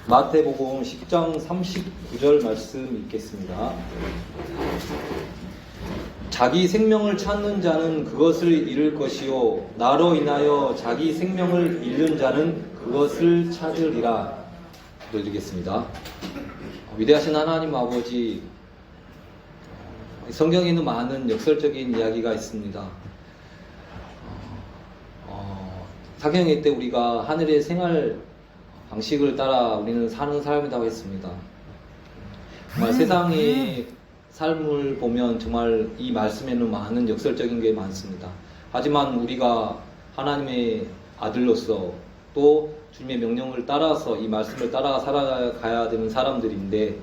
마태복음 10장 39절 말씀 읽겠습니다. 자기 생명을 찾는 자는 그것을 잃을 것이요 나로 인하여 자기 생명을 잃는 자는 그것을 찾으리라. 기도드리겠습니다. 위대하신 하나님 아버지, 성경에는 많은 역설적인 이야기가 있습니다. 사경회 때 우리가 하늘의 생활 방식을 따라 우리는 사는 삶이라고 했습니다. 정말 세상의 삶을 보면 정말 이 말씀에는 많은 역설적인 게 많습니다. 하지만 우리가 하나님의 아들로서 또 주님의 명령을 따라서 이 말씀을 따라 살아가야 되는 사람들인데,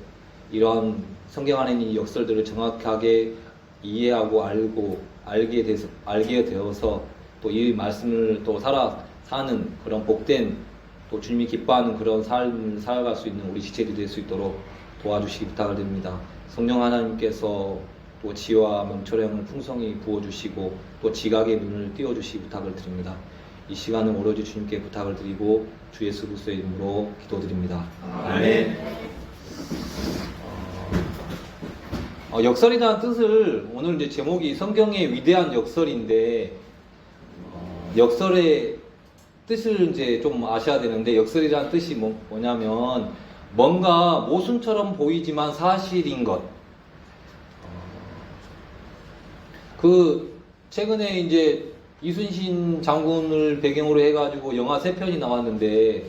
이러한 성경 안에 있는 이 역설들을 정확하게 이해하고 알게 되어서 또 이 말씀을 또 사는 그런 복된, 또 주님이 기뻐하는 그런 삶을 살아갈 수 있는 우리 지체들이 될 수 있도록 도와주시기 부탁을 드립니다. 성령 하나님께서 또 지혜와 명철함을 풍성히 부어주시고 또 지각의 눈을 띄워주시기 부탁을 드립니다. 이 시간은 오로지 주님께 부탁을 드리고 주 예수 그리스도의 이름으로 기도드립니다. 아멘. 역설이라는 뜻을, 오늘 이제 제목이 성경의 위대한 역설인데, 역설의 뜻을 이제 좀 아셔야 되는데, 역설이라는 뜻이 뭐냐면 뭔가 모순처럼 보이지만 사실인 것. 최근에 이제 이순신 장군을 배경으로 해가지고 영화 3편이 나왔는데,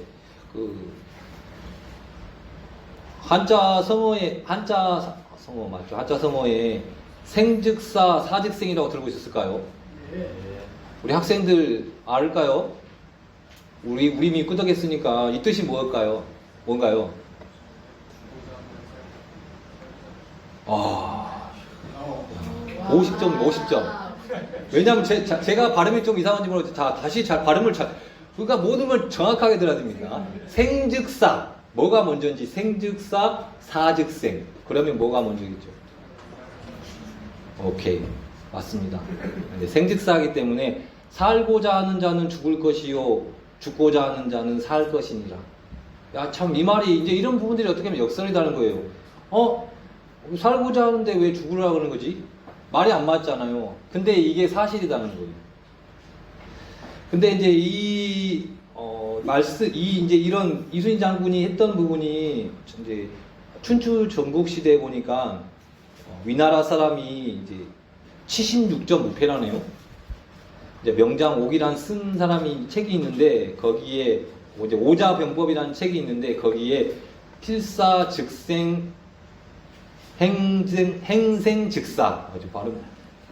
한자 성어에 생즉사 사즉생이라고 들고 있었을까요? 우리 학생들 알까요? 우리 이미 끄덕였으니까 이 뜻이 뭔가요? 50점. 왜냐면 제가 발음이 좀 이상한지 모르겠어요. 다시 그러니까 모든 걸 정확하게 들어야 됩니다. 생즉사, 뭐가 먼저인지, 생즉사, 사즉생. 그러면 뭐가 먼저겠죠? 오케이. 맞습니다. 생즉사이기 때문에 살고자 하는 자는 죽을 것이요 죽고자 하는 자는 살 것이니라. 야, 참, 이 말이 이제 이런 부분들이 어떻게 보면 역설이라는 거예요. 살고자 하는데 왜 죽으라고 그러는 거지? 말이 안 맞잖아요. 근데 이게 사실이라는 거예요. 근데 이제 이제 이런 이순신 장군이 했던 부분이 이제 춘추 전국 시대에 보니까 위나라 사람이 이제 76.5패라네요. 이제 명장옥이란 쓴 사람이 책이 있는데, 거기에 이제 오자병법이라는 책이 있는데, 거기에 필사즉생 행생즉사, 발음,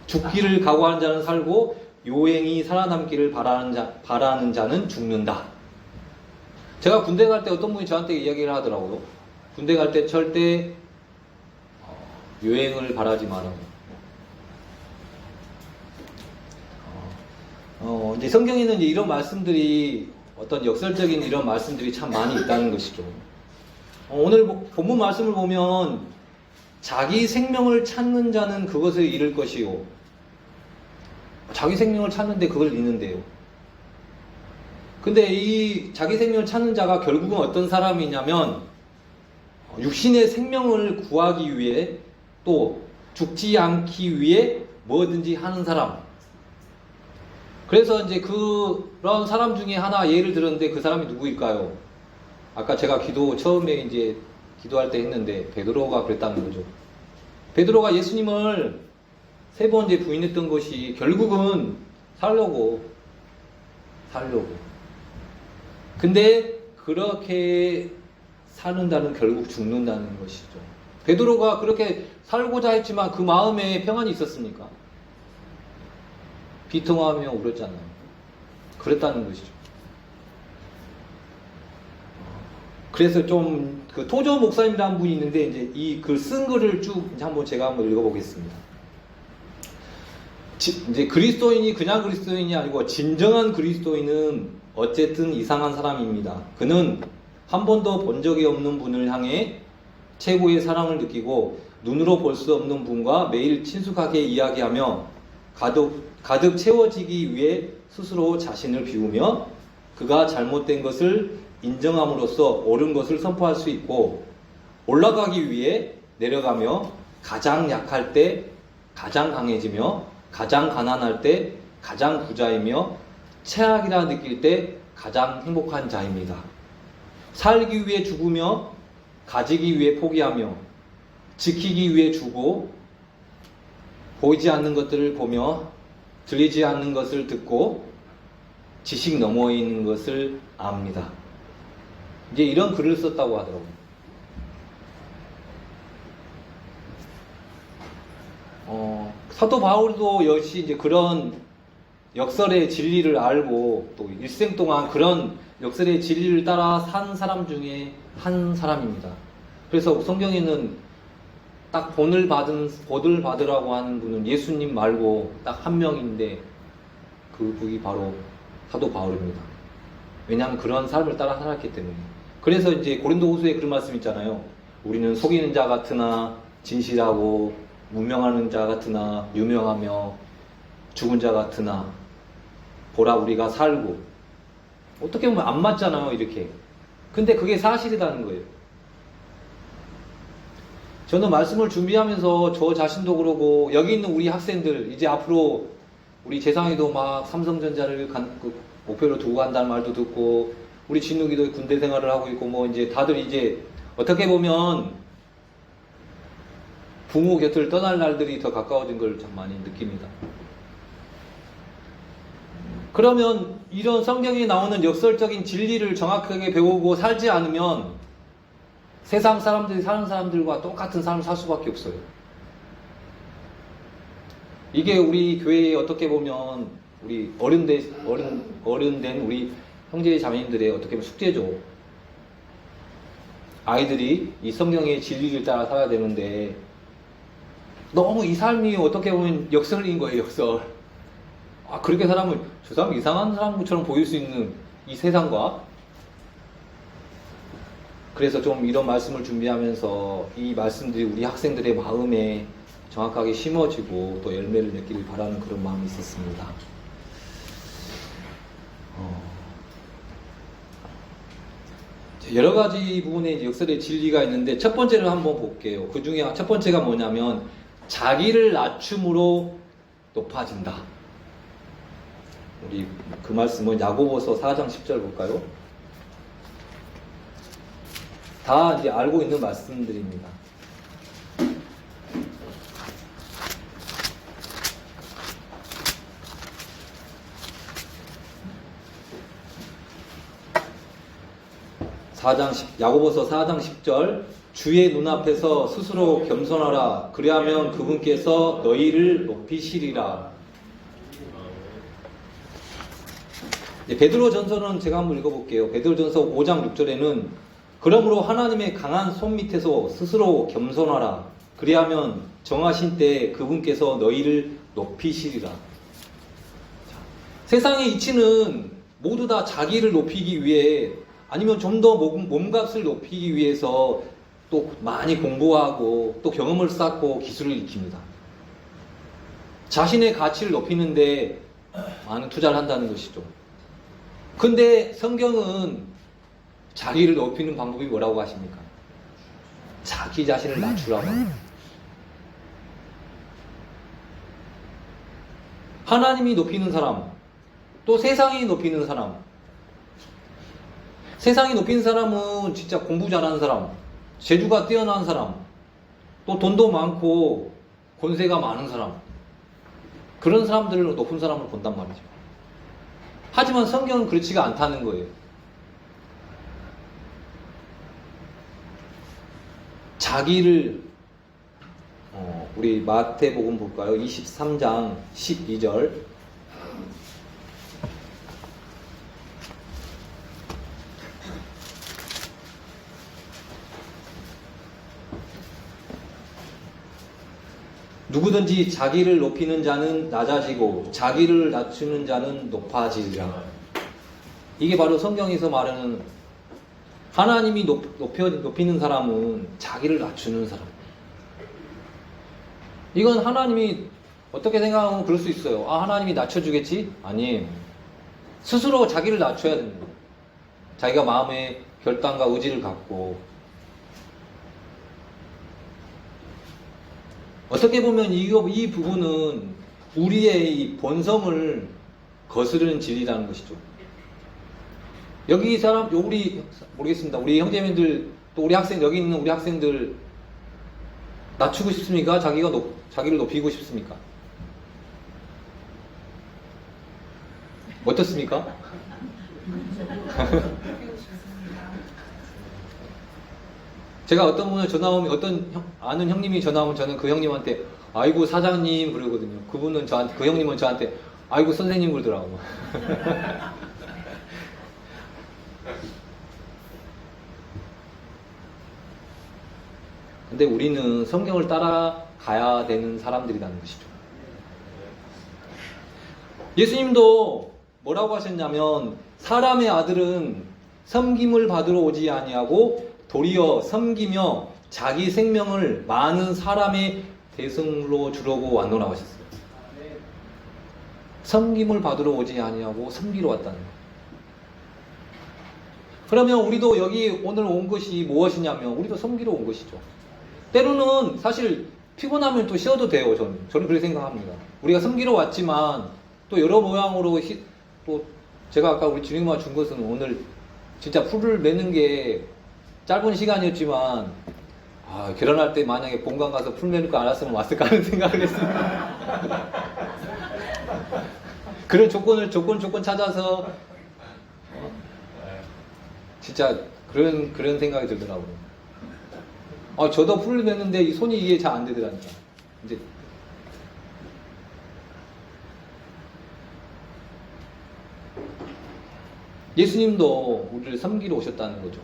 죽기를 각오하는 자는 살고 요행이 살아남기를 바라는 자는 죽는다. 제가 군대 갈 때 어떤 분이 저한테 이야기를 하더라고요. 군대 갈 때 절대 요행을 바라지 말라고. 이제 성경에는 이제 이런 말씀들이, 어떤 역설적인 이런 말씀들이 참 많이 있다는 것이죠. 오늘 본문 말씀을 보면 자기 생명을 찾는 자는 그것을 잃을 것이요. 자기 생명을 찾는데 그걸 잃는데요. 근데 이 자기 생명을 찾는 자가 결국은 어떤 사람이냐면, 육신의 생명을 구하기 위해, 또 죽지 않기 위해 뭐든지 하는 사람. 그래서 이제 그런 사람 중에 하나 예를 들었는데, 그 사람이 누구일까요? 아까 제가 처음에 이제 기도할 때 했는데, 베드로가 그랬다는 거죠. 베드로가 예수님을 3번 이제 부인했던 것이 결국은 살려고. 근데 그렇게 사는다는 결국 죽는다는 것이죠. 베드로가 그렇게 살고자 했지만 그 마음에 평안이 있었습니까? 비통하며 울었잖아요. 그랬다는 것이죠. 그래서 좀 토조 목사님이라는 분이 있는데, 이제 이 글 쓴 글을 쭉 제가 한번 읽어보겠습니다. 이제 그리스도인이 그냥 그리스도인이 아니고 진정한 그리스도인은 어쨌든 이상한 사람입니다. 그는 한 번도 본 적이 없는 분을 향해 최고의 사랑을 느끼고 눈으로 볼 수 없는 분과 매일 친숙하게 이야기하며 가득 채워지기 위해 스스로 자신을 비우며 그가 잘못된 것을 인정함으로써 옳은 것을 선포할 수 있고, 올라가기 위해 내려가며 가장 약할 때 가장 강해지며 가장 가난할 때 가장 부자이며 최악이라 느낄 때 가장 행복한 자입니다. 살기 위해 죽으며 가지기 위해 포기하며 지키기 위해 주고 보이지 않는 것들을 보며 들리지 않는 것을 듣고 지식 너머에 있는 것을 압니다. 이제 이런 글을 썼다고 하더라고요. 사도 바울도 역시 이제 그런 역설의 진리를 알고 또 일생 동안 그런 역설의 진리를 따라 산 사람 중에 한 사람입니다. 그래서 성경에는 딱 본을 받으라고 하는 분은 예수님 말고 딱 한 명인데 그 분이 바로 사도 바울입니다. 왜냐하면 그런 삶을 따라 살았기 때문에. 그래서 이제 고린도후서에 그런 말씀 있잖아요. 우리는 속이는 자 같으나 진실하고 무명하는 자 같으나 유명하며 죽은 자 같으나 보라 우리가 살고. 어떻게 보면 안 맞잖아요, 이렇게. 근데 그게 사실이라는 거예요. 저는 말씀을 준비하면서 저 자신도 그러고 여기 있는 우리 학생들 이제 앞으로 우리 재상이도 막 삼성전자를 목표로 두고 간다는 말도 듣고 우리 진욱이도 군대 생활을 하고 있고 뭐 이제 다들 이제 어떻게 보면 부모 곁을 떠날 날들이 더 가까워진 걸 참 많이 느낍니다. 그러면 이런 성경에 나오는 역설적인 진리를 정확하게 배우고 살지 않으면 세상 사람들이 사는 사람들과 똑같은 삶을 살 수밖에 없어요. 이게 우리 교회에 어떻게 보면 우리 어른된 우리 형제 자매님들의 어떻게 보면 숙제죠. 아이들이 이 성경의 진리를 따라 살아야 되는데 너무 이 삶이 어떻게 보면 역설인 거예요, 역설. 그렇게 살아면 저 사람 이상한 사람처럼 보일 수 있는 이 세상과. 그래서 좀 이런 말씀을 준비하면서 이 말씀들이 우리 학생들의 마음에 정확하게 심어지고 또 열매를 맺기를 바라는 그런 마음이 있었습니다. 여러 가지 부분에 역설의 진리가 있는데 첫 번째를 한번 볼게요. 그 중에 첫 번째가 뭐냐면 자기를 낮춤으로 높아진다. 우리 그 말씀은 야고보서 4장 10절 볼까요? 다 이제 알고 있는 말씀들입니다. 야고보서 4장 10절 주의 눈앞에서 스스로 겸손하라. 그리하면 그분께서 너희를 높이시리라. 베드로전서는 제가 한번 읽어볼게요. 베드로전서 5장 6절에는 그러므로 하나님의 강한 손 밑에서 스스로 겸손하라. 그리하면 정하신 때 그분께서 너희를 높이시리라. 세상의 이치는 모두 다 자기를 높이기 위해 아니면 좀 더 몸값을 높이기 위해서 또 많이 공부하고 또 경험을 쌓고 기술을 익힙니다. 자신의 가치를 높이는데 많은 투자를 한다는 것이죠. 근데 성경은 자기를 높이는 방법이 뭐라고 하십니까? 자기 자신을 낮추라고 합니다. 하나님이 높이는 사람, 또 세상이 높이는 사람. 세상이 높이는 사람은 진짜 공부 잘하는 사람, 재주가 뛰어난 사람, 또 돈도 많고 권세가 많은 사람, 그런 사람들을 높은 사람을 본단 말이죠. 하지만 성경은 그렇지가 않다는 거예요. 자기를 우리 마태복음 볼까요? 23장 12절 누구든지 자기를 높이는 자는 낮아지고 자기를 낮추는 자는 높아지리라. 이게 바로 성경에서 말하는 하나님이 높이는 사람은 자기를 낮추는 사람. 이건 하나님이 어떻게 생각하면 그럴 수 있어요. 하나님이 낮춰주겠지? 아니에요. 스스로 자기를 낮춰야 됩니다. 자기가 마음의 결단과 의지를 갖고 어떻게 보면 이 부분은 우리의 이 본성을 거스르는 진리라는 것이죠. 여기 우리 모르겠습니다. 우리 형제님들 또 우리 학생 여기 있는 우리 학생들 낮추고 싶습니까? 자기를 높이고 싶습니까? 어떻습니까? 제가 어떤 분을 전화 오면 아는 형님이 전화 오면 저는 그 형님한테 아이고 사장님 그러거든요. 그 형님은 저한테 아이고 선생님 그러더라고. 근데 우리는 성경을 따라가야 되는 사람들이라는 것이죠. 예수님도 뭐라고 하셨냐면 사람의 아들은 섬김을 받으러 오지 아니하고 도리어 섬기며 자기 생명을 많은 사람의 대성으로 주려고 왔노라고 하셨어요. 섬김을 받으러 오지 아니하고 섬기러 왔다는 거예요. 그러면 우리도 여기 오늘 온 것이 무엇이냐면 우리도 섬기러 온 것이죠. 때로는 사실 피곤하면 또 쉬어도 돼요. 저는 그렇게 생각합니다. 우리가 섬기러 왔지만 또 여러 모양으로 또 제가 아까 우리 주님과 준 것은 오늘 진짜 풀을 매는 게 짧은 시간이었지만 결혼할 때 만약에 본관 가서 풀 매는 거 알았으면 왔을까 하는 생각을 했습니다. 그런 조건 찾아서 진짜 그런 생각이 들더라고요. 저도 풀을 냈는데 이 손이 이게 잘 안 되더라니까. 이제 예수님도 우리를 섬기러 오셨다는 거죠.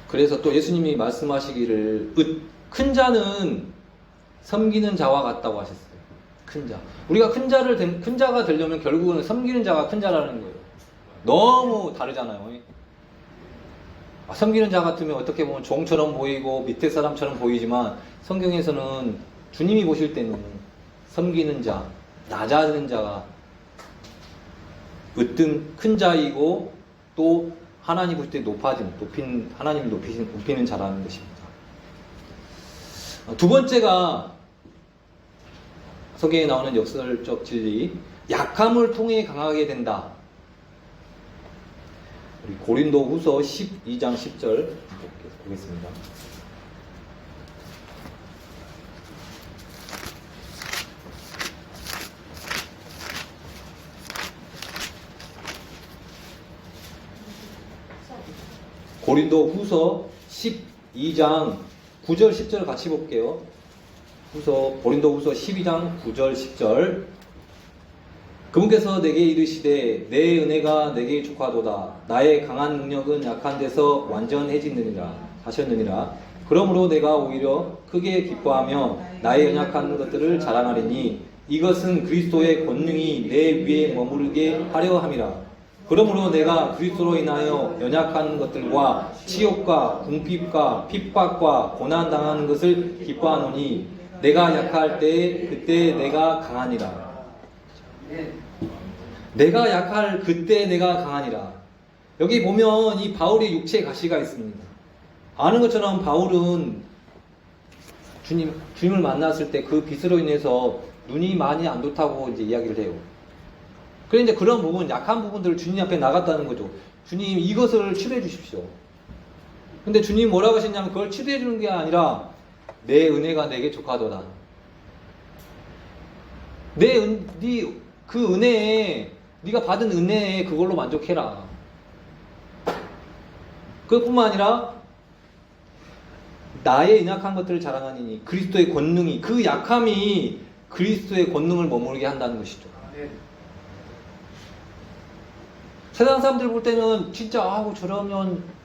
그래서 또 예수님이 말씀하시기를 큰 자는 섬기는 자와 같다고 하셨어요. 큰 자. 우리가 큰 자가 되려면 결국은 섬기는 자가 큰 자라는 거예요. 너무 다르잖아요. 섬기는 자 같으면 어떻게 보면 종처럼 보이고 밑에 사람처럼 보이지만 성경에서는 주님이 보실 때는 섬기는 자, 낮아지는 자가 으뜸 큰 자이고 또 하나님 볼 때 하나님을 높이는 자라는 것입니다. 두 번째가 성경에 나오는 역설적 진리, 약함을 통해 강하게 된다. 우리 고린도후서 12장 10절 보겠습니다. 고린도후서 12장 9절 10절 같이 볼게요. 고린도후서 12장 9절 10절. 그분께서 내게 이르시되 내 은혜가 내게 족하도다. 나의 강한 능력은 약한 데서 완전해지느니라 하셨느니라. 그러므로 내가 오히려 크게 기뻐하며 나의 연약한 것들을 자랑하리니 이것은 그리스도의 권능이 내 위에 머무르게 하려 함이라. 그러므로 내가 그리스도로 인하여 연약한 것들과 치욕과 궁핍과 핍박과 고난 당하는 것을 기뻐하노니 내가 약할 때 그때 내가 강하니라. 내가 약할 그때 내가 강하니라. 여기 보면 이 바울의 육체의 가시가 있습니다. 아는 것처럼 바울은 주님을 만났을 때 그 빛으로 인해서 눈이 많이 안 좋다고 이제 이야기를 해요. 그런데 그런 부분, 약한 부분들을 주님 앞에 나갔다는 거죠. 주님 이것을 치료해 주십시오. 근데 주님 뭐라고 하셨냐면 그걸 치료해 주는 게 아니라 내 은혜가 내게 족하도다. 그 은혜에 네가 받은 은혜에 그걸로 만족해라. 그것뿐만 아니라 나의 연약한 것들을 자랑하니 그리스도의 권능이 그 약함이 그리스도의 권능을 머무르게 한다는 것이죠. 세상 사람들 볼 때는 진짜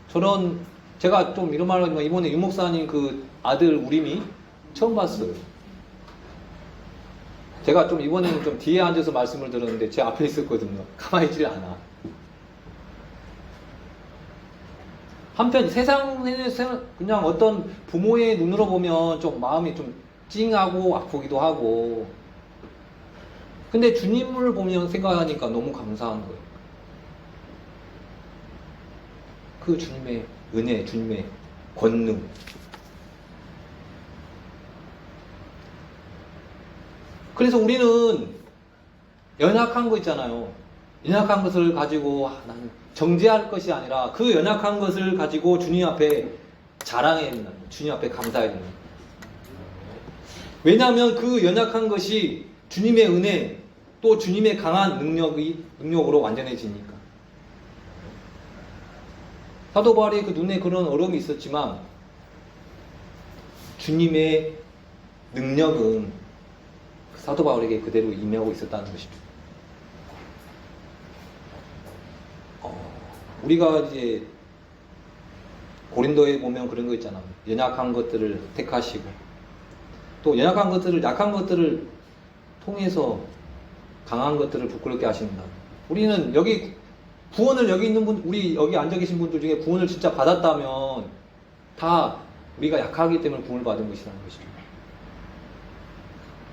저런 제가 좀 이런 말을 하지만 이번에 유목사님 그 아들 우림이 처음 봤어요. 제가 좀 이번에는 좀 뒤에 앉아서 말씀을 들었는데 제 앞에 있었거든요. 가만히 있질 않아. 한편 세상에서 그냥 어떤 부모의 눈으로 보면 좀 마음이 좀 찡하고 아프기도 하고 근데 주님을 보면 생각하니까 너무 감사한 거예요. 그 주님의 은혜, 주님의 권능. 그래서 우리는 연약한 거 있잖아요. 연약한 것을 가지고 나는 정죄할 것이 아니라 그 연약한 것을 가지고 주님 앞에 자랑해야 된다. 주님 앞에 감사해야 된다. 왜냐하면 그 연약한 것이 주님의 은혜 또 주님의 강한 능력으로 완전해지니까. 사도 바울의 그 눈에 그런 어려움이 있었지만 주님의 능력은 사도 바울에게 그대로 임하고 있었다는 것이죠. 우리가 이제 고린도에 보면 그런 거 있잖아. 연약한 것들을 택하시고 또 연약한 것들을 약한 것들을 통해서 강한 것들을 부끄럽게 하신다. 우리는 여기 구원을 여기 있는 분, 우리 여기 앉아 계신 분들 중에 구원을 진짜 받았다면 다 우리가 약하기 때문에 구원을 받은 것이라는 것이죠.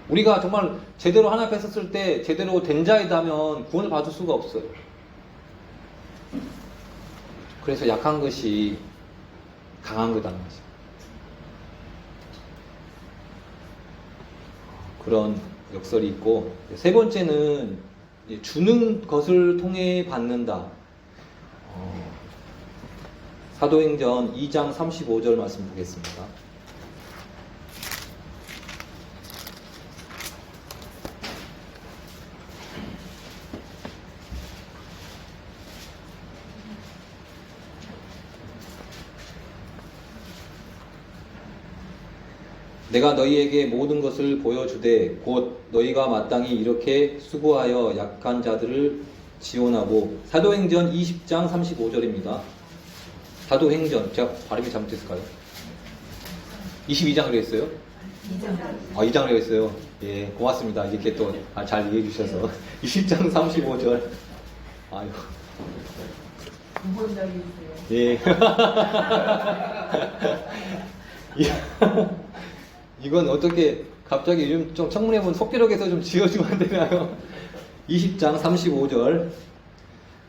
우리가 정말 제대로 하나님 앞에 섰을 때 제대로 된 자이다면 구원을 받을 수가 없어요. 그래서 약한 것이 강한 거다는 거죠. 그런 역설이 있고, 세 번째는 주는 것을 통해 받는다. 사도행전 2장 35절 말씀 보겠습니다. 내가 너희에게 모든 것을 보여주되 곧 너희가 마땅히 이렇게 수고하여 약한 자들을 지원하고. 사도행전 20장 35절입니다. 사도행전, 제가 발음이 잘못했을까요? 22장으로 했어요? 2장. 2장으로 했어요. 예, 고맙습니다. 이렇게 또 잘 이해해 주셔서. 20장 35절. 아이고. 예. 이건 어떻게 갑자기 요즘 좀 청문회문 속기록에서 좀 지어주면 안 되나요? 20장 35절.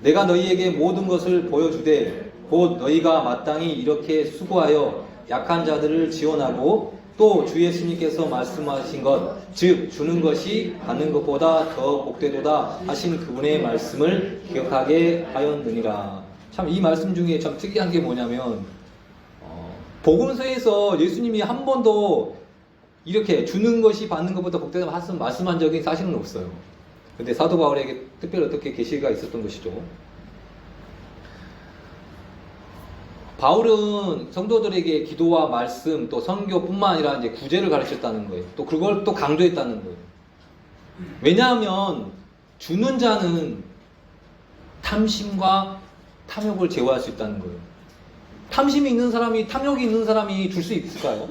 내가 너희에게 모든 것을 보여주되 곧 너희가 마땅히 이렇게 수고하여 약한 자들을 지원하고 또 주 예수님께서 말씀하신 것 즉 주는 것이 받는 것보다 더 복되도다 하신 그분의 말씀을 기억하게 하였느니라. 참 이 말씀 중에 참 특이한 게 뭐냐면 복음서에서 예수님이 한 번도 이렇게 주는 것이 받는 것보다 복되다 말씀한 적이 사실은 없어요. 근데 사도 바울에게 특별히 어떻게 계시가 있었던 것이죠. 바울은 성도들에게 기도와 말씀 또 선교뿐만 아니라 이제 구제를 가르쳤다는 거예요. 또 그걸 또 강조했다는 거예요. 왜냐하면 주는 자는 탐심과 탐욕을 제어할 수 있다는 거예요. 탐심이 있는 사람이, 탐욕이 있는 사람이 줄 수 있을까요?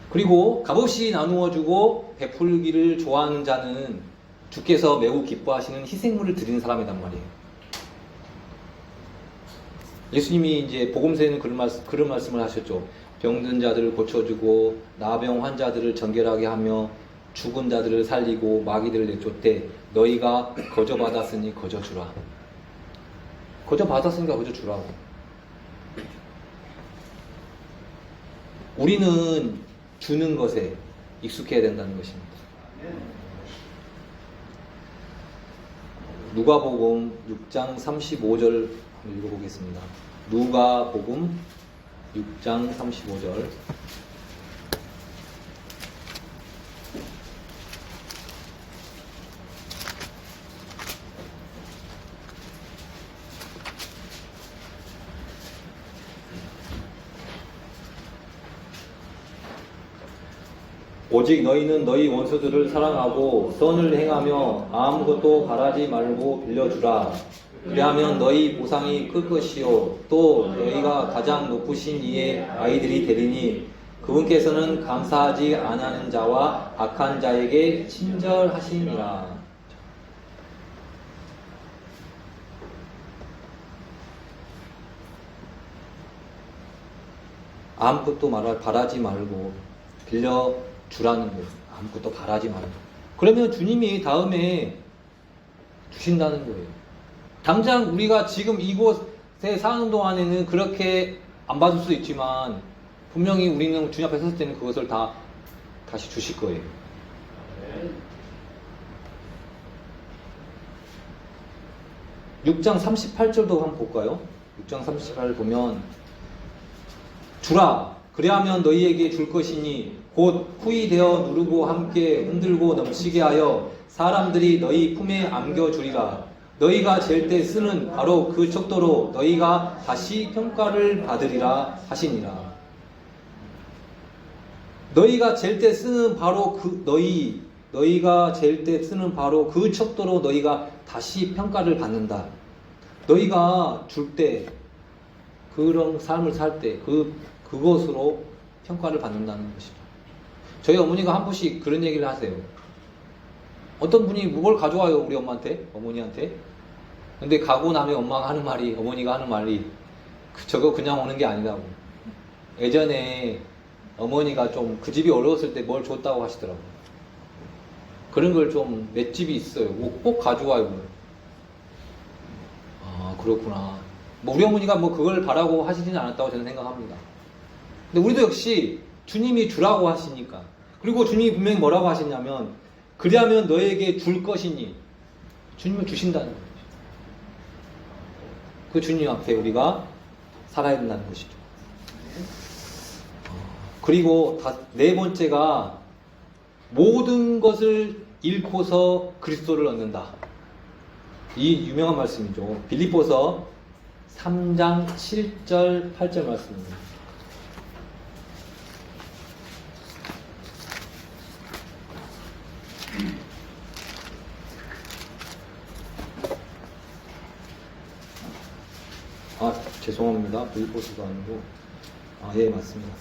그리고 값없이 나누어주고 베풀기를 좋아하는 자는 주께서 매우 기뻐하시는 희생물을 드리는 사람이란 말이에요. 예수님이 이제 복음서에는 그런 말씀을 하셨죠. 병든 자들을 고쳐주고 나병 환자들을 정결하게 하며 죽은 자들을 살리고 마귀들을 내쫓되 너희가 거저 받았으니 거저 주라. 거저 받았으니까 거저 주라고. 우리는 주는 것에 익숙해야 된다는 것입니다. 누가복음 6장 35절 읽어보겠습니다. 누가복음 6장 35절. 오직 너희는 너희 원수들을 사랑하고 선을 행하며 아무것도 바라지 말고 빌려주라. 그리하면 너희 보상이 클 것이요 또 너희가 가장 높으신 이의 아이들이 되리니 그분께서는 감사하지 않는 자와 악한 자에게 친절하시니라. 아무것도 바라지 말고 빌려주라는 거예요. 아무것도 바라지 말고. 그러면 주님이 다음에 주신다는 거예요. 당장 우리가 지금 이곳에 사는 동안에는 그렇게 안 받을 수 있지만 분명히 우리는 주님 앞에 섰을 때는 그것을 다시 주실 거예요. 6장 38절도 한번 볼까요? 6장 38절 보면 주라 그리하면 너희에게 줄 것이니 곧 후이되어 누르고 함께 흔들고 넘치게 하여 사람들이 너희 품에 안겨주리라. 너희가 잴 때 쓰는 바로 그 척도로 너희가 다시 평가를 받으리라 하시니라. 너희가 잴 때 쓰는 바로 너희가 잴 때 쓰는 바로 그 척도로 너희가 다시 평가를 받는다. 너희가 줄 때 그런 삶을 살 때 그것으로 평가를 받는다는 것이죠. 저희 어머니가 한 번씩 그런 얘기를 하세요. 어떤 분이 뭘 가져와요, 우리 어머니한테. 근데 가고 나면 어머니가 하는 말이 저거 그냥 오는 게 아니라고. 예전에 어머니가 좀 그 집이 어려웠을 때 뭘 줬다고 하시더라고요. 그런 걸 좀 몇 집이 있어요. 꼭 가져와요. 아, 그렇구나. 우리 어머니가 그걸 바라고 하시지는 않았다고 저는 생각합니다. 근데 우리도 역시 주님이 주라고 하시니까. 그리고 주님이 분명히 뭐라고 하시냐면 그리하면 너에게 줄 것이니 주님은 주신다는 거죠. 그 주님 앞에 우리가 살아야 된다는 것이죠. 그리고 네 번째가 모든 것을 잃고서 그리스도를 얻는다. 이 유명한 말씀이죠. 빌립보서 3장 7절 8절 말씀입니다. 죄송합니다. 빌립보서가 아니고 예, 맞습니다.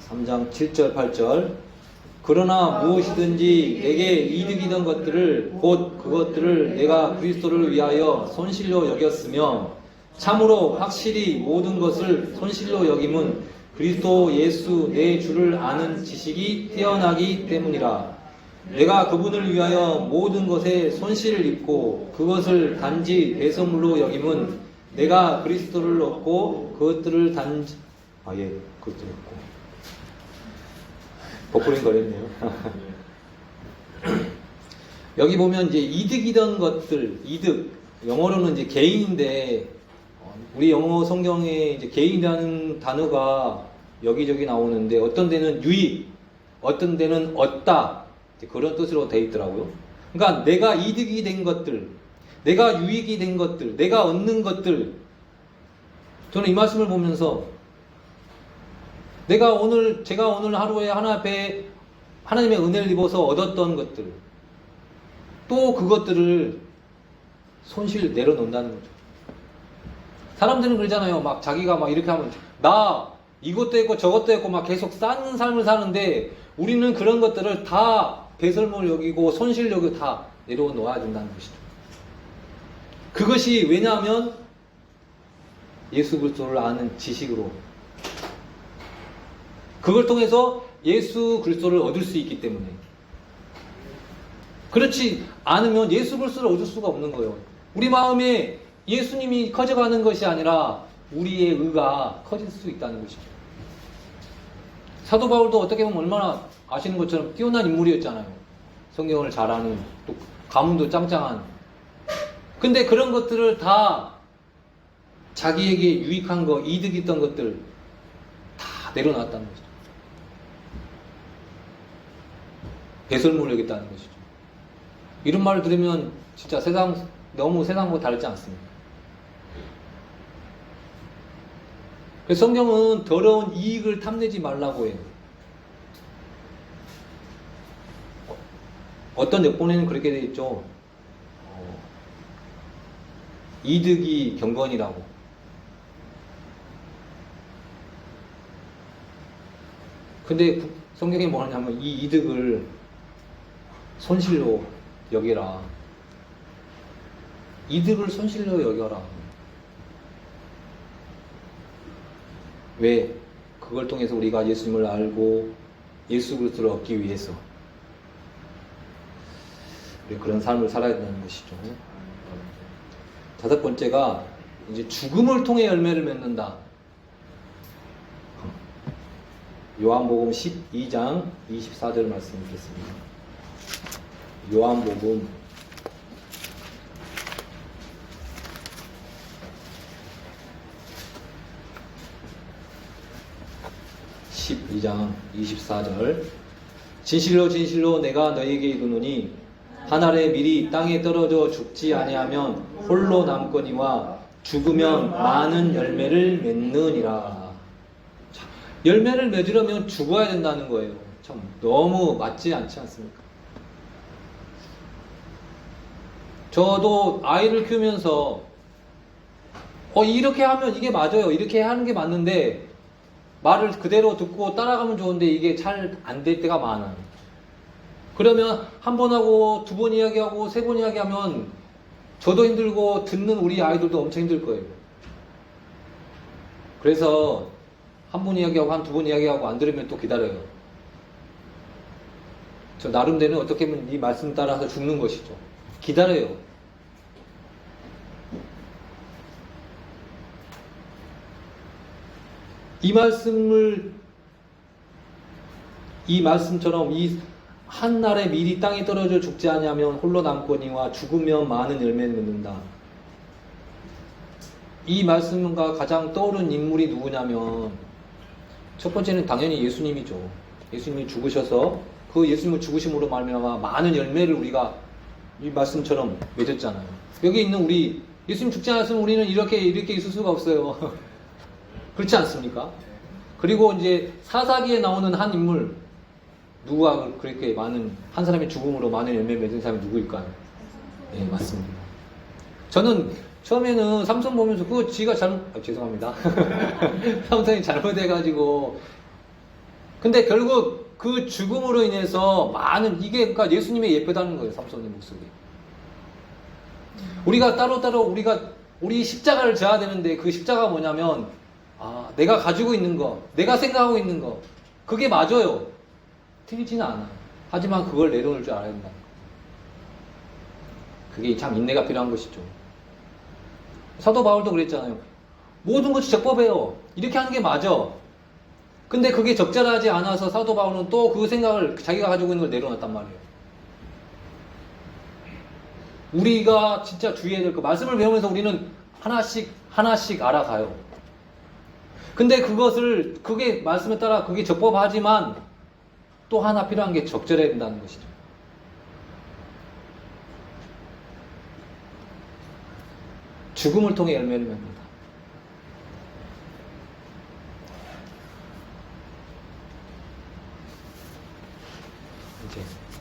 3장 7절 8절 그러나 무엇이든지 내게 이득이던 것들을 곧 그것들을 내가 그리스도를 위하여 손실로 여겼으며 참으로 확실히 모든 것을 손실로 여김은 그리스도 예수 내 주를 아는 지식이 태어나기 때문이라. 내가 그분을 위하여 모든 것에 손실을 입고 그것을 단지 배설물로 여김은 내가 그리스도를 얻고 그것들을 단지 그것들을 얻고 버프링거렸네요. 여기 보면 이제 이득이던 것들, 영어로는 이제 게인인데 우리 영어 성경에 이제 게인이라는 단어가 여기저기 나오는데 어떤 데는 유익, 어떤 데는 얻다 그런 뜻으로 되어 있더라고요. 그러니까 내가 이득이 된 것들, 내가 유익이 된 것들, 내가 얻는 것들. 저는 이 말씀을 보면서 제가 오늘 하루에 하나 앞에 하나님의 은혜를 입어서 얻었던 것들, 또 그것들을 손실 내려놓는다는 거죠. 사람들은 그러잖아요. 자기가 이렇게 하면 나 이것도 했고 저것도 했고 계속 쌓는 삶을 사는데 우리는 그런 것들을 다 배설물 여기고 손실 여기고 다 내려놓아야 된다는 것이죠. 그것이 왜냐하면 예수 그리스도를 아는 지식으로 그걸 통해서 예수 그리스도를 얻을 수 있기 때문에. 그렇지 않으면 예수 그리스도를 얻을 수가 없는 거예요. 우리 마음에 예수님이 커져가는 것이 아니라 우리의 의가 커질 수 있다는 것이죠. 사도 바울도 어떻게 보면 얼마나 아시는 것처럼 뛰어난 인물이었잖아요. 성경을 잘 아는, 또 가문도 짱짱한. 근데 그런 것들을 다 자기에게 유익한 거, 이득 있던 것들 다 내려놨다는 거죠. 배설물을 여겼다는 것이죠. 이런 말을 들으면 진짜 너무 세상과 다르지 않습니다. 그래서 성경은 더러운 이익을 탐내지 말라고 해요. 어떤 역본에는 그렇게 되어 있죠. 이득이 경건이라고. 근데 성경이 뭐냐면 이 이득을 손실로 여겨라. 이득을 손실로 여겨라. 왜? 그걸 통해서 우리가 예수님을 알고 예수 그리스도를 얻기 위해서 우리 그런 삶을 살아야 된다는 것이죠. 다섯 번째가 이제 죽음을 통해 열매를 맺는다. 요한복음 12장 24절 말씀 읽겠습니다. 요한복음 12장 24절 진실로 진실로 내가 너희에게 이르노니 한 알의 밀이 땅에 떨어져 죽지 아니하면 홀로 남거니와 죽으면 많은 열매를 맺느니라. 자, 열매를 맺으려면 죽어야 된다는 거예요. 참 너무 맞지 않지 않습니까? 저도 아이를 키우면서 이렇게 하면 이게 맞아요. 이렇게 하는 게 맞는데 말을 그대로 듣고 따라가면 좋은데 이게 잘 안 될 때가 많아요. 그러면 한 번 하고 두 번 이야기하고 세 번 이야기하면 저도 힘들고 듣는 우리 아이들도 엄청 힘들 거예요. 그래서 한 번 이야기하고 한 두 번 이야기하고 안 들으면 또 기다려요. 저 나름대로 어떻게 보면 이 말씀 따라서 죽는 것이죠. 기다려요. 이 말씀처럼 이 한 알의 밀이 땅에 떨어져 죽지 아니하면 홀로 남거니와 죽으면 많은 열매를 맺는다. 이 말씀과 가장 떠오른 인물이 누구냐면 첫 번째는 당연히 예수님이죠. 예수님이 죽으셔서 그 예수님의 죽으심으로 말미암아 많은 열매를 우리가 이 말씀처럼 맺었잖아요. 여기 있는 우리 예수님 죽지 않았으면 우리는 이렇게 있을 수가 없어요. 그렇지 않습니까? 그리고 이제 사사기에 나오는 한 인물 누가 그렇게 많은 한 사람의 죽음으로 많은 열매 맺은 사람이 누구일까요? 네, 맞습니다. 저는 처음에는 삼손 보면서 그거 지가 죄송합니다. 삼손이 잘못해가지고 근데 결국 그 죽음으로 인해서 많은 이게 그러니까 예수님의 예쁘다는 거예요. 삼손의 모습이. 우리가 따로 우리 십자가를 져야 되는데 그 십자가가 뭐냐면 내가 가지고 있는 거, 내가 생각하고 있는 거 그게 맞아요. 틀리지는 않아요. 하지만 그걸 내려놓을 줄 알아야 된다. 그게 참 인내가 필요한 것이죠. 사도 바울도 그랬잖아요. 모든 것이 적법해요. 이렇게 하는 게 맞아. 근데 그게 적절하지 않아서 사도 바울은 또 그 생각을 자기가 가지고 있는 걸 내려놨단 말이에요. 우리가 진짜 주의해야 될 거 말씀을 배우면서 우리는 하나씩 알아가요. 근데 그게 말씀에 따라 그게 적법하지만 또 하나 필요한 게 적절해야 된다는 것이죠. 죽음을 통해 열매를 맺는다.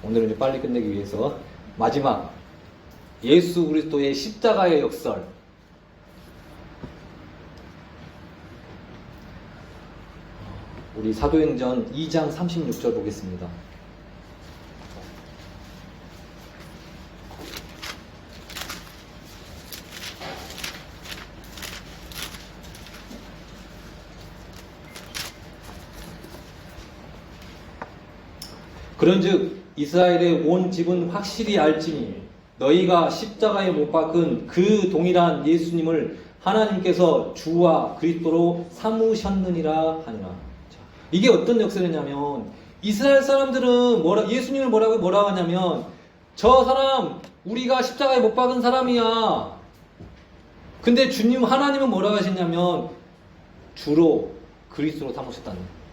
오늘은 이제 빨리 끝내기 위해서 마지막 예수 그리스도의 십자가의 역설. 우리 사도행전 2장 36절 보겠습니다. 그런즉 이스라엘의 온 집은 확실히 알지니 너희가 십자가에 못 박은 그 동일한 예수님을 하나님께서 주와 그리스도로 삼으셨느니라 하니라. 이게 어떤 역설이냐면 이스라엘 사람들은 예수님을 뭐라고 하냐면 저 사람 우리가 십자가에 못 박은 사람이야. 근데 주님 하나님은 뭐라고 하셨냐면 주로 그리스도로 삼으셨다는 거예요.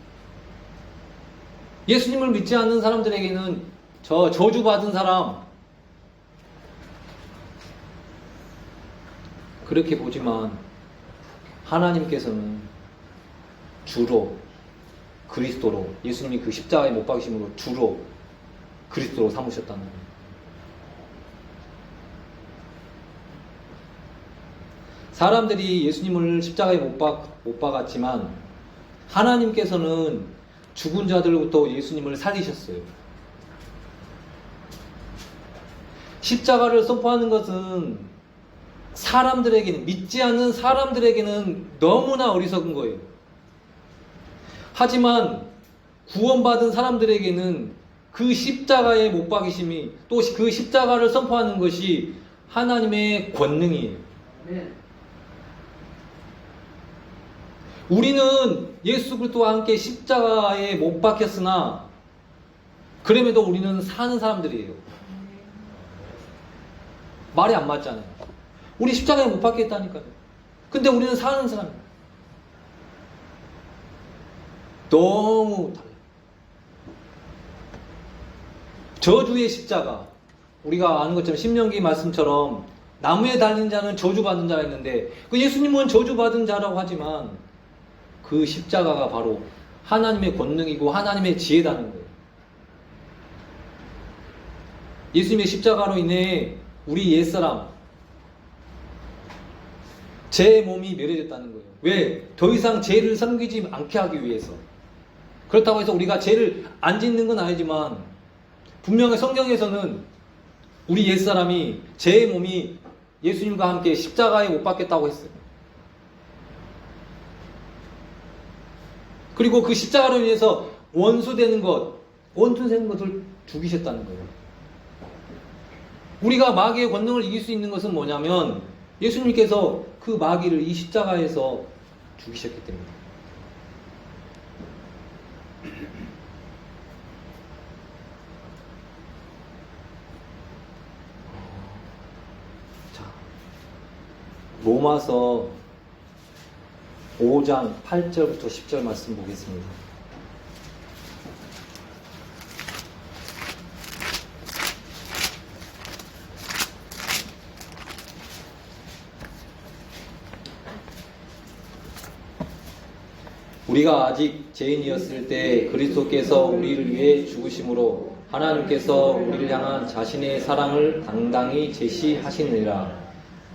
예수님을 믿지 않는 사람들에게는 저 저주받은 사람 그렇게 보지만 하나님께서는 주로 그리스도로 예수님이 그 십자가에 못 박이심으로 주로 그리스도로 삼으셨다는 거예요. 사람들이 예수님을 십자가에 못 박았지만 하나님께서는 죽은 자들로부터 예수님을 살리셨어요. 십자가를 선포하는 것은 믿지 않는 사람들에게는 너무나 어리석은 거예요. 하지만 구원받은 사람들에게는 그 십자가의 못 박이심이 또 그 십자가를 선포하는 것이 하나님의 권능이에요. 우리는 예수 그리스도와 함께 십자가에 못 박혔으나 그럼에도 우리는 사는 사람들이에요. 말이 안 맞잖아요. 우리 십자가에 못 박혔다니까요. 근데 우리는 사는 사람이에요. 너무 달라요. 저주의 십자가, 우리가 아는 것처럼 신명기 말씀처럼 나무에 달린 자는 저주받은 자가 있는데 그 예수님은 저주받은 자라고 하지만 그 십자가가 바로 하나님의 권능이고 하나님의 지혜다는 거예요. 예수님의 십자가로 인해 우리 옛사람, 제 몸이 멸해졌다는 거예요. 왜? 더 이상 죄를 섬기지 않게 하기 위해서. 그렇다고 해서 우리가 죄를 안 짓는 건 아니지만 분명히 성경에서는 우리 옛사람이 제 몸이 예수님과 함께 십자가에 못 박혔다고 했어요. 그리고 그 십자가로 인해서 원수되는 것을 죽이셨다는 거예요. 우리가 마귀의 권능을 이길 수 있는 것은 뭐냐면 예수님께서 그 마귀를 이 십자가에서 죽이셨기 때문에. 자, 로마서 5장 8절부터 10절 말씀 보겠습니다. 우리가 아직 죄인이었을 때 그리스도께서 우리를 위해 죽으심으로 하나님께서 우리를 향한 자신의 사랑을 당당히 제시하시느니라.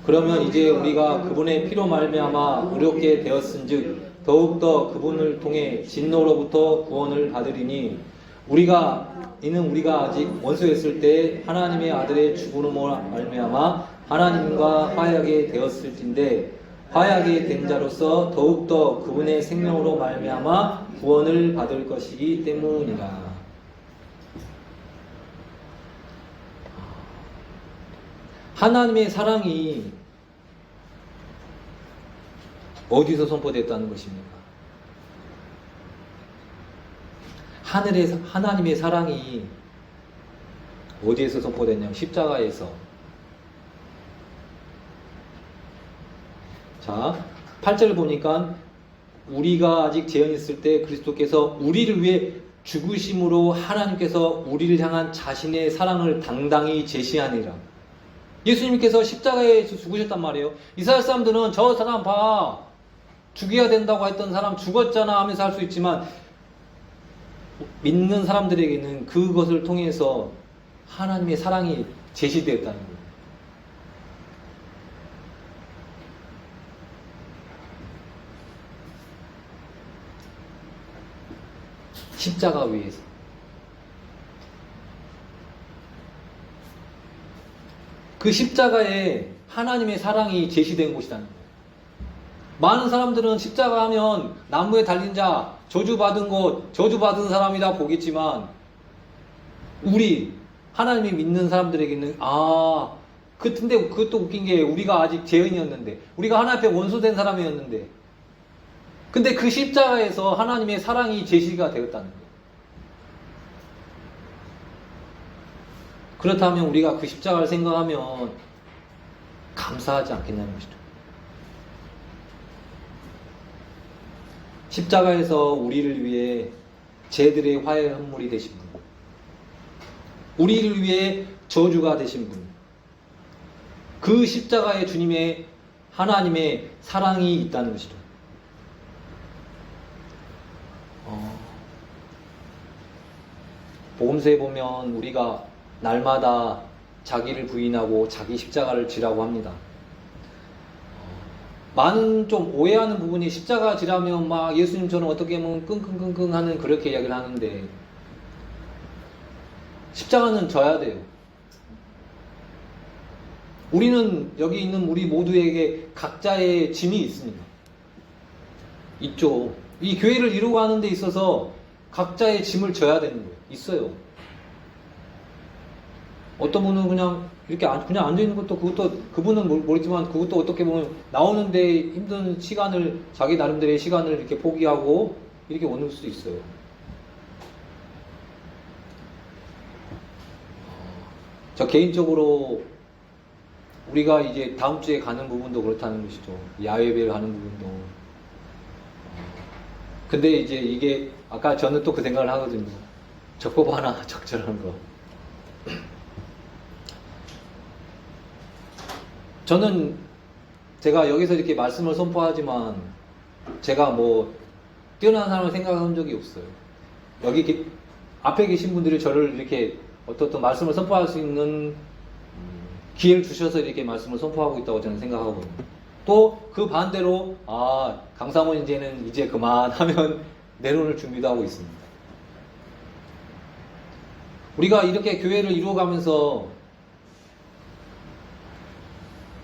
그러면 이제 우리가 그분의 피로 말미암아 의롭게 되었은즉 더욱더 그분을 통해 진노로부터 구원을 받으리니 이는 우리가 아직 원수였을 때 하나님의 아들의 죽음으로 말미암아 하나님과 화해하게 되었을진데 화해하게 된 자로서 더욱더 그분의 생명으로 말미암아 구원을 받을 것이기 때문이라. 하나님의 사랑이 어디서 선포됐다는 것입니까? 하나님의 사랑이 어디에서 선포됐냐면 십자가에서. 자, 8절을 보니까 우리가 아직 죄인이었을 때 그리스도께서 우리를 위해 죽으심으로 하나님께서 우리를 향한 자신의 사랑을 당당히 제시하니라. 예수님께서 십자가에서 죽으셨단 말이에요. 이스라엘 사람들은 저 사람 봐, 죽여야 된다고 했던 사람 죽었잖아 하면서 할 수 있지만 믿는 사람들에게는 그것을 통해서 하나님의 사랑이 제시되었다는 거예요. 십자가 위에서. 그 십자가에 하나님의 사랑이 제시된 곳이라는 거예요. 많은 사람들은 십자가 하면 나무에 달린 자, 저주받은 것, 저주받은 사람이다 보겠지만 우리 하나님이 믿는 사람들에게는 근데 그것도 웃긴 게 우리가 아직 죄인이었는데 우리가 하나님 앞에 원수된 사람이었는데 근데 그 십자가에서 하나님의 사랑이 제시가 되었다는 거예요. 그렇다면 우리가 그 십자가를 생각하면 감사하지 않겠냐는 것이죠. 십자가에서 우리를 위해 죄들의 화해 헌물이 되신 분, 우리를 위해 저주가 되신 분, 그 십자가에 주님의 하나님의 사랑이 있다는 것이죠. 복음서에 보면 우리가 날마다 자기를 부인하고 자기 십자가를 지라고 합니다. 많은 좀 오해하는 부분이 십자가 지라면 막 예수님처럼 어떻게 하면 끙끙끙끙 하는 그렇게 이야기를 하는데 십자가는 져야 돼요. 우리는 여기 있는 우리 모두에게 각자의 짐이 있습니다. 있죠. 이 교회를 이루어가는 데 있어서 각자의 짐을 져야 되는 거예요. 있어요. 어떤 분은 그냥 이렇게 그냥 앉아있는 것도 그분은 모르지만 그것도 어떻게 보면 나오는데 힘든 시간을, 자기 나름대로의 시간을 이렇게 포기하고 이렇게 오는 수도 있어요. 저 개인적으로 우리가 이제 다음 주에 가는 부분도 그렇다는 것이죠. 야외배를 하는 부분도. 근데 이제 이게 아까 저는 또 그 생각을 하거든요. 적법 하나 적절한 거. 저는 제가 여기서 이렇게 말씀을 선포하지만 제가 뭐 뛰어난 사람을 생각한 적이 없어요. 여기 앞에 계신 분들이 저를 이렇게 어떤 말씀을 선포할 수 있는 기회를 주셔서 이렇게 말씀을 선포하고 있다고 저는 생각하거든요. 또 그 반대로 강사모 이제는 이제 그만하면 내려놓을 준비도 하고 있습니다. 우리가 이렇게 교회를 이루어가면서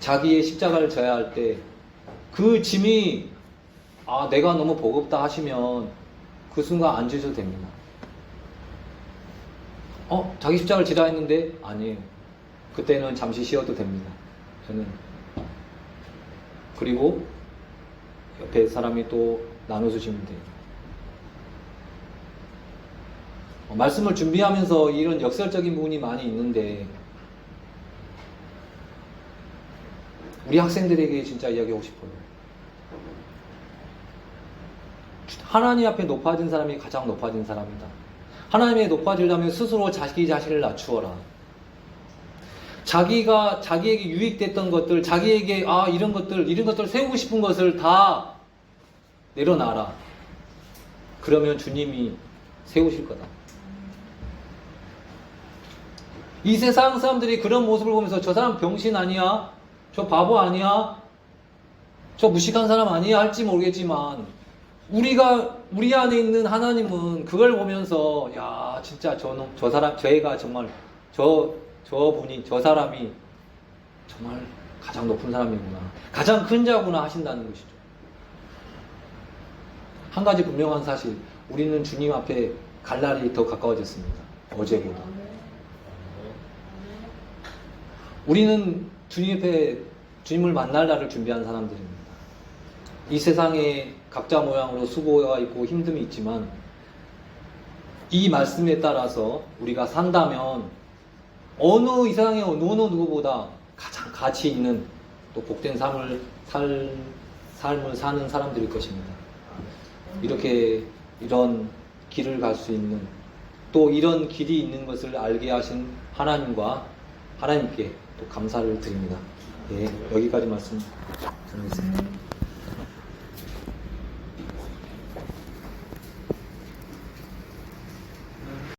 자기의 십자가를 져야 할 때 그 짐이 내가 너무 버겁다 하시면 그 순간 안 지셔도 됩니다. 자기 십자가를 지라 했는데 아니에요. 그때는 잠시 쉬어도 됩니다. 저는. 그리고 옆에 사람이 또 나눠주시면 돼요. 말씀을 준비하면서 이런 역설적인 부분이 많이 있는데 우리 학생들에게 진짜 이야기하고 싶어요. 하나님 앞에 높아진 사람이 가장 높아진 사람이다. 하나님에 높아지려면 스스로 자기 자신을 낮추어라. 자기에게 유익됐던 것들, 자기에게 이런 것들 세우고 싶은 것을 다 내려놔라. 그러면 주님이 세우실 거다. 이 세상 사람들이 그런 모습을 보면서 저 사람 병신 아니야? 저 바보 아니야? 저 무식한 사람 아니야? 할지 모르겠지만 우리 안에 있는 하나님은 그걸 보면서 진짜 저 애가 정말 저 사람이 정말 가장 높은 사람이구나, 가장 큰 자구나 하신다는 것이죠. 한 가지 분명한 사실, 우리는 주님 앞에 갈 날이 더 가까워졌습니다. 어제보다. 우리는 주님 앞에 주님을 만날 날을 준비한 사람들입니다. 이 세상에 각자 모양으로 수고가 있고 힘듦이 있지만 이 말씀에 따라서 우리가 산다면 이 세상의 어느 누구보다 가장 가치 있는 또 복된 삶을 사는 사람들일 것입니다. 이런 길을 갈 수 있는, 또 이런 길이 있는 것을 알게 하신 하나님께 또 감사를 드립니다. 여기까지 말씀 드리겠습니다.